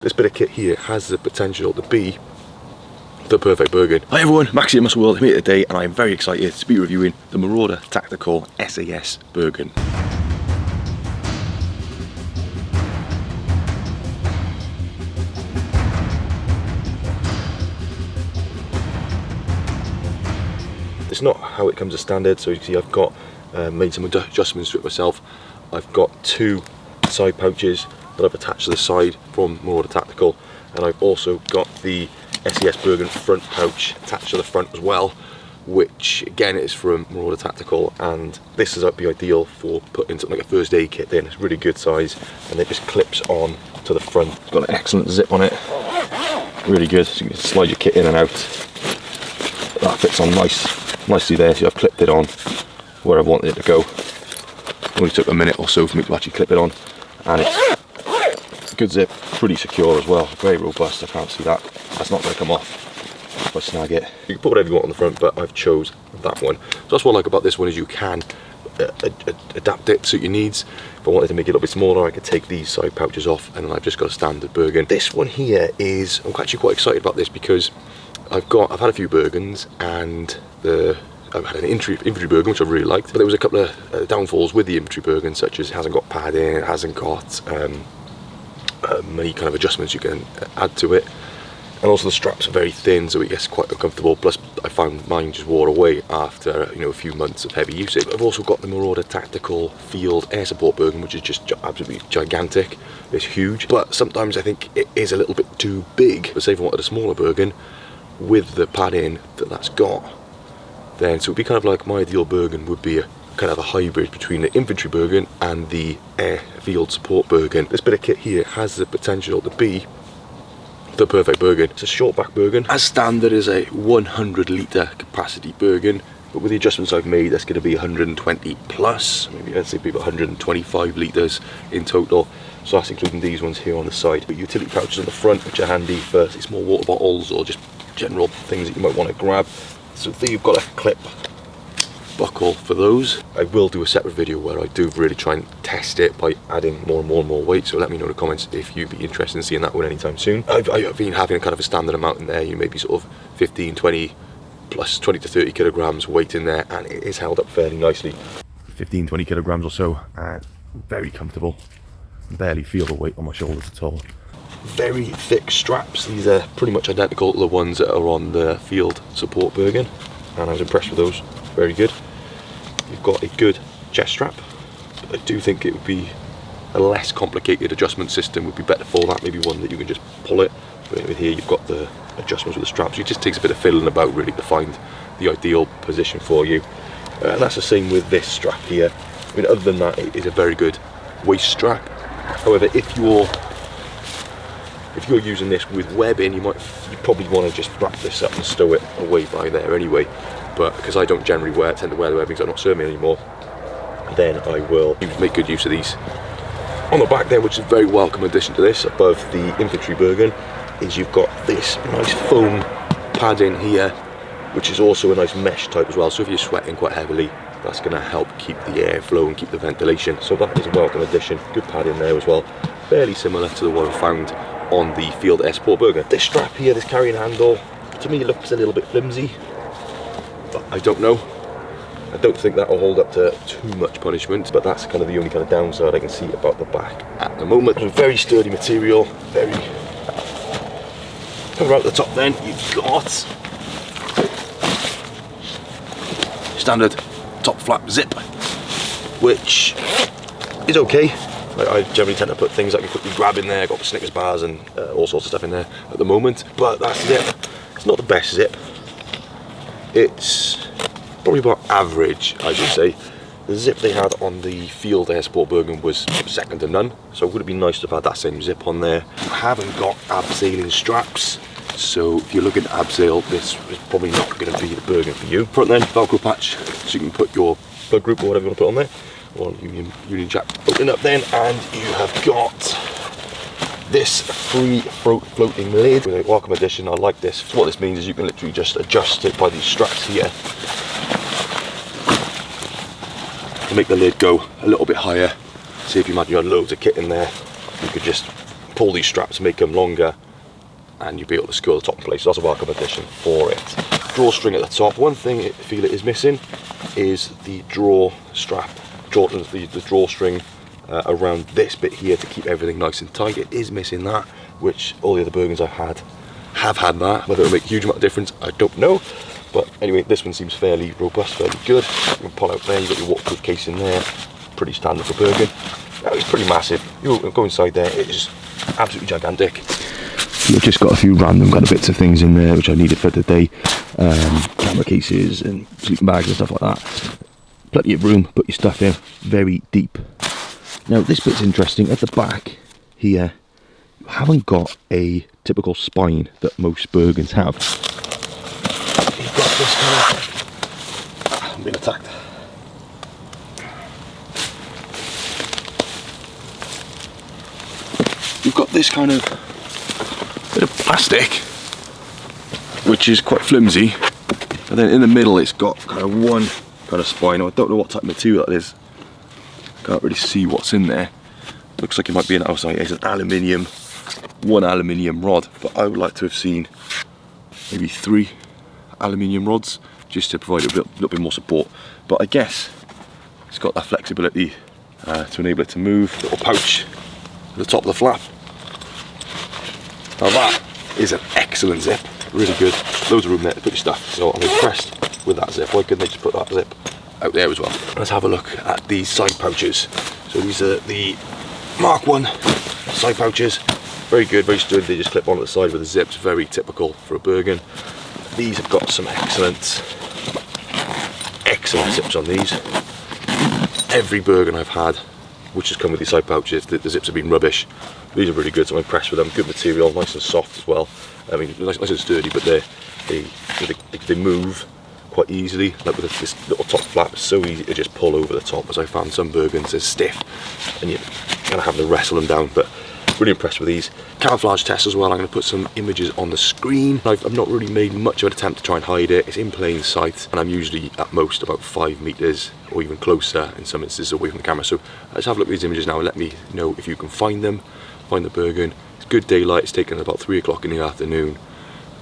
This bit of kit here has the potential to be the perfect Bergen. Hi everyone, Maxi at Muscle World. I'm here today and I'm very excited to be reviewing the Marauder Tactical SAS Bergen. It's not how it comes as standard, so you can see I've got made some adjustments to it myself. I've got two side pouches that I've attached to the side from Marauder Tactical, and I've also got the SAS Bergen front pouch attached to the front as well, which again is from Marauder Tactical, and this is be ideal for putting something like a first aid kit in. It's really good size and it just clips on to the front. It's got an excellent zip on it, really good, so you can slide your kit in and out. That fits on nicely there, so I've clipped it on where I wanted it to go. Only took a minute or so for me to actually clip it on, and it's good zip, pretty secure as well, very robust. I can't see that's not going to come off if I snag it. You can put whatever you want on the front, but I've chose that one. So that's what I like about this one, is you can adapt it to suit your needs. If I wanted to make it a little bit smaller, I could take these side pouches off and then I've just got a standard Bergen. This one here is, I'm actually quite excited about this because I've had a few Bergens, and I've had an infantry Bergen, which I really liked, but there was a couple of downfalls with the infantry Bergen, such as it hasn't got padding, it hasn't got many kind of adjustments you can add to it, and also the straps are very thin, so it gets quite uncomfortable. Plus I found mine just wore away after a few months of heavy usage. I've also got the Marauder Tactical Field Air Support Bergen, which is just absolutely gigantic. It's huge, but sometimes I think it is a little bit too big. But say if I wanted a smaller Bergen with the padding that's got, then so it'd be kind of like my ideal Bergen would be a kind of a hybrid between the infantry Bergen and the air field support Bergen. This bit of kit here has the potential to be the perfect Bergen. It's a short back Bergen. As standard is a 100 litre capacity Bergen, but with the adjustments I've made, that's going to be 120 plus, maybe I'd say maybe 125 litres in total. So that's including these ones here on the side. But utility pouches on the front, which are handy for small water bottles or just general things that you might want to grab. So there you've got a clip buckle for those. I will do a separate video where I do really try and test it by adding more and more weight, so let me know in the comments if you'd be interested in seeing that one anytime soon. I've been having a kind of a standard amount in there, maybe sort of 15, 20 plus 20 to 30 kilograms weight in there, and it is held up fairly nicely. 15, 20 kilograms or so, and very comfortable. Barely feel the weight on my shoulders at all. Very thick straps. These are pretty much identical to the ones that are on the field support Bergen, and I was impressed with those. Very good. You've got a good chest strap. I do think it would be a less complicated adjustment system would be better for that, maybe one that you can just pull it. But with here you've got the adjustments with the straps. It just takes a bit of fiddling about really to find the ideal position for you. And that's the same with this strap here. I mean, other than that, it is a very good waist strap. However, if you're using this with webbing, you probably want to just wrap this up and stow it away by there anyway. But because I don't generally tend to wear the webbing because I'm not serving anymore, then I will make good use of these. On the back there, which is a very welcome addition to this, above the infantry Bergen, is you've got this nice foam padding here, which is also a nice mesh type as well. So if you're sweating quite heavily, that's going to help keep the air flow and keep the ventilation. So that is a welcome addition. Good padding there as well. Fairly similar to the one I found on the Field Air Support Bergen. This strap here, this carrying handle, to me looks a little bit flimsy, but I don't know. I don't think that will hold up to too much punishment, but that's kind of the only kind of downside I can see about the back at the moment. It's a very sturdy material, very... Come out the top then, you've got standard top flap zip, which is okay. I generally tend to put things I can quickly grab in there. I've got Snickers bars and all sorts of stuff in there at the moment, but that zip, it's not the best zip. It's probably about average, I should say. The zip they had on the Field Air Support Bergen was second to none, so it would have been nice to have had that same zip on there. I haven't got abseiling straps, so if you're looking to abseil, this is probably not going to be the Bergen for you. Front then, Velcro patch, so you can put your plug group or whatever you want to put on there. Or Union Jack. Open up then, and you have got this free floating lid with a welcome addition. I like this. So what this means is you can literally just adjust it by these straps here to make the lid go a little bit higher. See, if you imagine you had loads of kit in there, you could just pull these straps, make them longer, and you'll be able to secure the top in place. So that's a welcome addition for it. Drawstring at the top. One thing I feel it is missing is the draw strap, the drawstring around this bit here to keep everything nice and tight. It is missing that, which all the other Bergens I've had have had that. Whether it'll make a huge amount of difference, I don't know. But anyway, this one seems fairly robust, fairly good. You can pull out there, you've got your waterproof case in there. Pretty standard for Bergen. Now, it's pretty massive. You go inside there, it is absolutely gigantic. We've just got a few random kind of bits of things in there which I needed for today. Camera cases and sleeping bags and stuff like that. Plenty of room, put your stuff in, very deep. Now this bit's interesting, at the back here, you haven't got a typical spine that most Bergens have. You've got this kind of... I'm being attacked. You've got this kind of bit of plastic, which is quite flimsy, and then in the middle it's got kind of one kind of spine. I don't know what type of material that is. Can't really see what's in there. Looks like it might be an outside. It's an aluminium, one aluminium rod, but I would like to have seen maybe 3 aluminium rods just to provide a little bit more support. But I guess it's got that flexibility to enable it to move. Little pouch at the top of the flap. Now that is an excellent zip, really good. Loads of room there to put your stuff. So I'm impressed with that zip. Why couldn't they just put that zip out there as well? Let's have a look at these side pouches. So these are the Mark 1 side pouches. Very good, very sturdy. They just clip onto the side with the zips. Very typical for a Bergen. These have got some excellent zips on these. Every Bergen I've had, which has come with these side pouches, the zips have been rubbish. These are really good, so I'm impressed with them. Good material, nice and soft as well. I mean, nice and sturdy, but they move quite easily. Like with this little top flap, it's so easy to just pull over the top, as I found some Bergens is stiff, and you're kind of having to wrestle them down. But really impressed with these. Camouflage test as well. I'm going to put some images on the screen. I've not really made much of an attempt to try and hide it. It's in plain sight, and I'm usually at most about 5 meters or even closer in some instances away from the camera. So let's have a look at these images now and let me know if you can find them. Find the Bergen. It's good daylight. It's taken about 3 o'clock in the afternoon,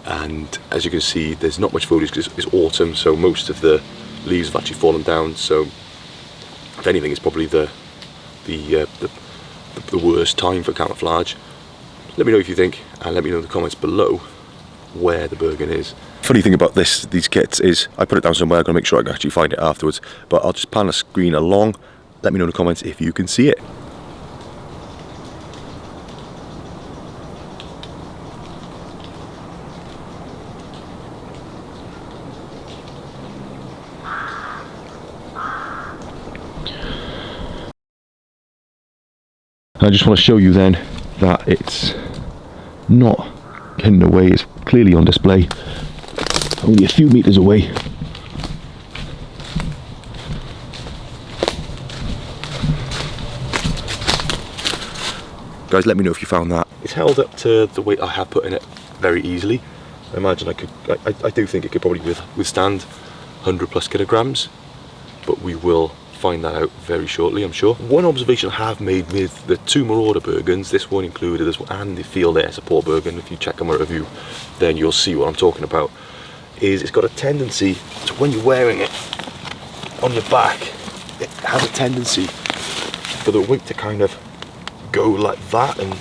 and as you can see, there's not much foliage because it's autumn, so most of the leaves have actually fallen down. So if anything, it's probably the worst time for camouflage. Let me know if you think, and let me know in the comments below where the Bergen is. Funny thing about these kits is I put it down somewhere. I'm going to make sure I can actually find it afterwards, but I'll just pan the screen along. Let me know in the comments if you can see it. I just want to show you then that it's not hidden away, it's clearly on display, only a few meters away. Guys, let me know if you found that. It's held up to the weight I have put in it very easily. I imagine I do think it could probably withstand 100 plus kilograms, but we will find that out very shortly, I'm sure. One observation I have made with the 2 Marauder Bergens, this one included as well, and the Field Air Support Bergen, if you check on my review, then you'll see what I'm talking about, is it's got a tendency to, when you're wearing it on your back, it has a tendency for the weight to kind of go like that, and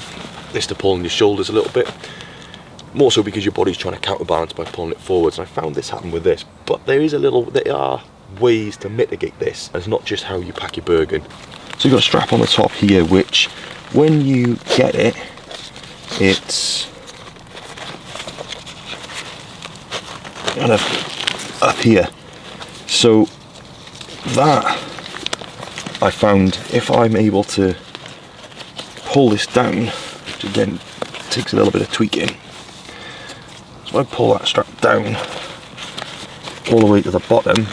this to pull on your shoulders a little bit. More so because your body's trying to counterbalance by pulling it forwards, and I found this happen with this, but there are ways to mitigate this. It's not just how you pack your Bergen. So you've got a strap on the top here, which when you get it, it's kind of up here. So that I found, if I'm able to pull this down, which again takes a little bit of tweaking, so I pull that strap down all the way to the bottom,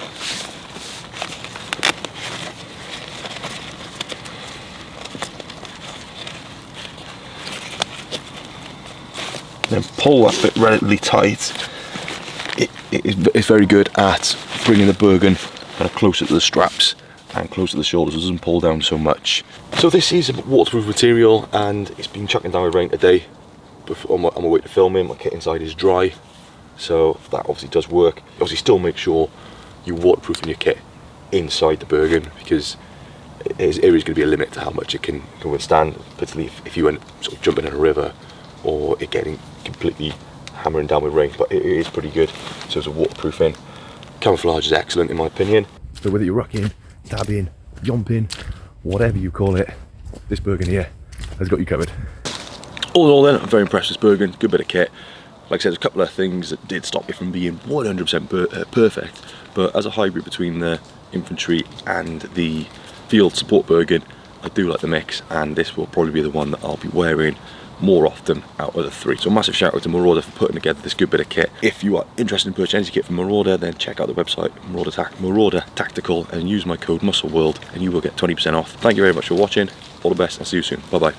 then pull that bit relatively tight, it's very good at bringing the Bergen kind of closer to the straps and closer to the shoulders. It doesn't pull down so much. So this is a waterproof material, and it's been chucking down with rain today. On my way to filming, my kit inside is dry, so that obviously does work. Obviously still make sure you're waterproofing your kit inside the Bergen, because there is going to be a limit to how much it can withstand, particularly if you end up sort of jumping in a river or it getting completely hammering down with rain. But it is pretty good in terms of waterproofing. Camouflage is excellent in my opinion. So whether you're rucking, dabbing, yomping, whatever you call it, this Bergen here has got you covered. All in all then, I'm very impressed with this Bergen, good bit of kit. Like I said, there's a couple of things that did stop me from being 100% perfect, but as a hybrid between the infantry and the field support Bergen, I do like the mix, and this will probably be the one that I'll be wearing more often out of the three. So a massive shout out to Marauder for putting together this good bit of kit. If you are interested in purchasing any kit from Marauder, then check out the website Marauder Tactical and use my code MUSCLEWORLD and you will get 20% off. Thank you very much for watching, all the best and see you soon, bye bye.